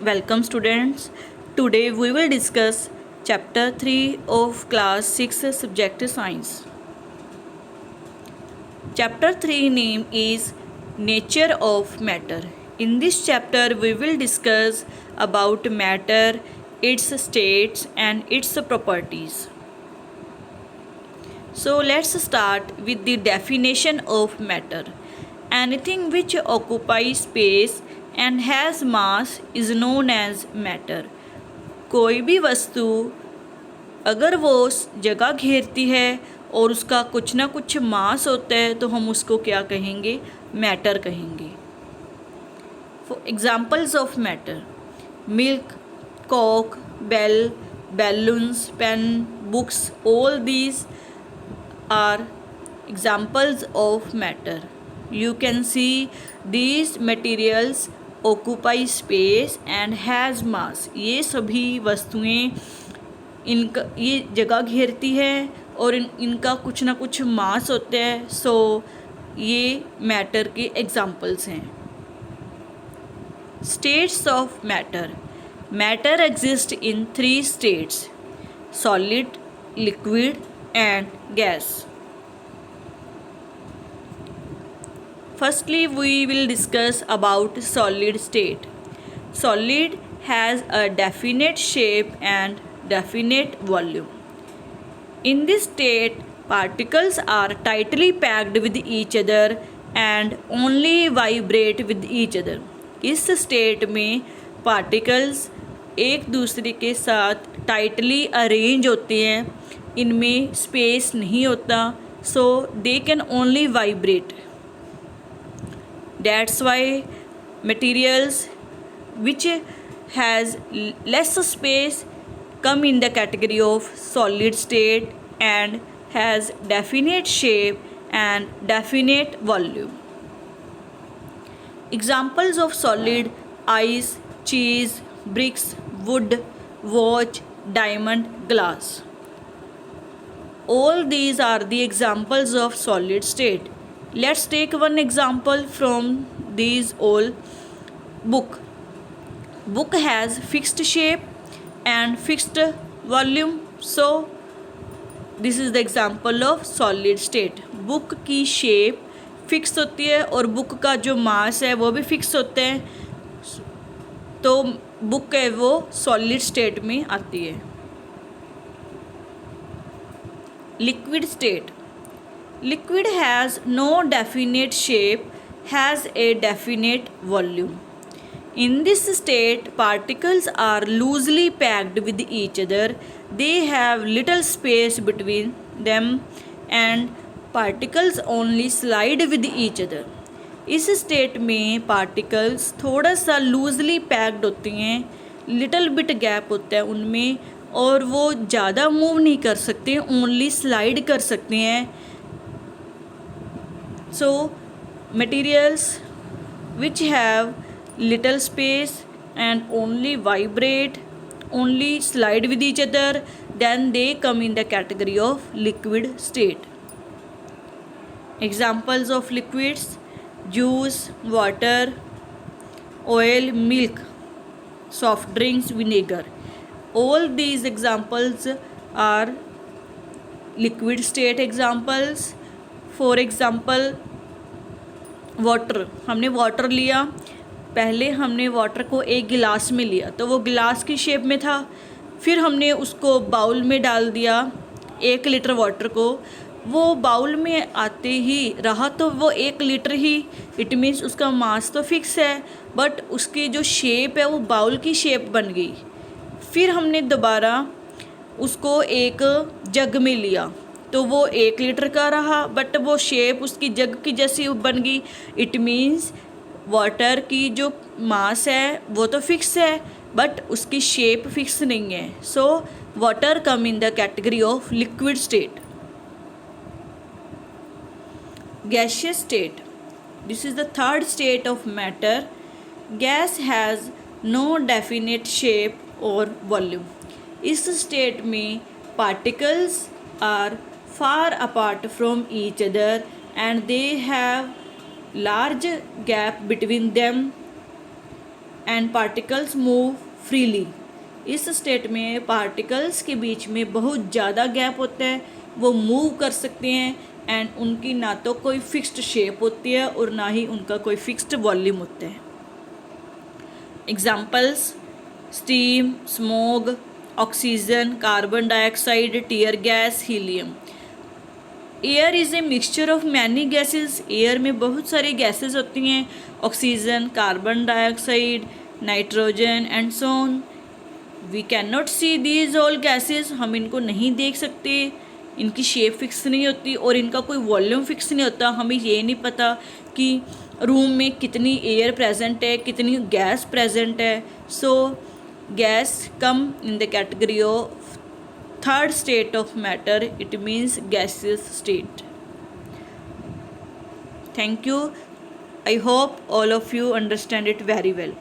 Welcome students. Today we will discuss chapter 3 of class 6 subject science. Chapter 3 name is nature of matter. In this chapter we will discuss about matter, its states and its properties. So let's start with the definition of matter. Anything which occupies space and has mass is known as matter. कोई भी वस्तु अगर वो जगह घेरती है और उसका कुछ ना कुछ मास होता है तो हम उसको क्या कहेंगे? मैटर कहेंगे. For examples of matter: milk, coke, bell, balloons, pen, books, all these are examples of matter. You can see these materials occupy space and has mass. ये सभी वस्तुएं इनका ये जगह घेरती है और इनका कुछ ना कुछ मास होता है. सो ये मैटर के एग्जाम्पल्स हैं. States of matter. Matter exist in 3 states: solid, liquid and gas. Firstly, we will discuss about solid state. Solid has a definite shape and definite volume. In this state, particles are tightly packed with each other and only vibrate with each other. इस state में particles एक दूसरे के साथ tightly arrange होते हैं. इनमें space नहीं होता, so they can only vibrate. That's why materials which has less space come in the category of solid state and has definite shape and definite volume. Examples of solid: ice, cheese, bricks, wood, watch, diamond, glass. All these are the examples of solid state. Let's take one example from these all. Book. Book has fixed shape and fixed volume. So this is the example of solid state. Book की shape fix होती है और book का जो मास है वो भी fix होते हैं. तो बुक है वो सॉलिड स्टेट में आती है. Liquid state. Liquid has no definite shape, has a definite volume. In this state, particles are loosely packed with each other. They have little space between them and particles only slide with each other. इस state में particles थोड़ा सा loosely packed होती हैं, little bit gap होता है उनमें और वो ज़्यादा मूव नहीं कर सकते, ओनली स्लाइड कर सकते हैं. So materials which have little space and only vibrate, only slide with each other, then they come in the category of liquid state. Examples of liquids: juice, water, oil, milk, soft drinks, vinegar. All these examples are liquid state examples. For example, water. हमने water लिया, पहले हमने water को एक गिलास में लिया तो वो गिलास की शेप में था. फिर हमने उसको बाउल में डाल दिया 1 लीटर वाटर को. वो बाउल में आते ही रहा तो वो 1 लीटर ही. इट मीन्स उसका मास तो फिक्स है बट उसकी जो शेप है वो बाउल की शेप बन गई. फिर हमने दोबारा उसको एक जग में लिया तो वो 1 लीटर का रहा बट वो शेप उसकी जग की जैसी बन गई. इट मीन्स वाटर की जो मास है वो तो फिक्स है बट उसकी शेप फिक्स नहीं है. So water come in the category of liquid state. Gaseous state. This is the third state of matter. Gas has no definite shape और वॉल्यूम. इस स्टेट में particles are far apart from each other and they have large gap between them and particles move freely. इस state में particles के बीच में बहुत ज़्यादा गैप होता है, वो मूव कर सकते हैं एंड उनकी ना तो कोई फिक्स्ड शेप होती है और ना ही उनका कोई फिक्स्ड वॉल्यूम होता है। Examples: steam, smog, oxygen, carbon dioxide, tear gas, helium. Air is a mixture of many gases. Air में बहुत सारी गैसेस होती हैं, oxygen, carbon dioxide, nitrogen and so on. We can not see these all gases. हम इनको नहीं देख सकते, इनकी शेप फिक्स नहीं होती और इनका कोई वॉल्यूम फिक्स नहीं होता। हमें ये नहीं पता कि रूम में कितनी एयर प्रेजेंट है, कितनी गैस प्रेजेंट है। सो gas come in the category of third state of matter, it means gaseous state. Thank you. I hope all of you understand it very well.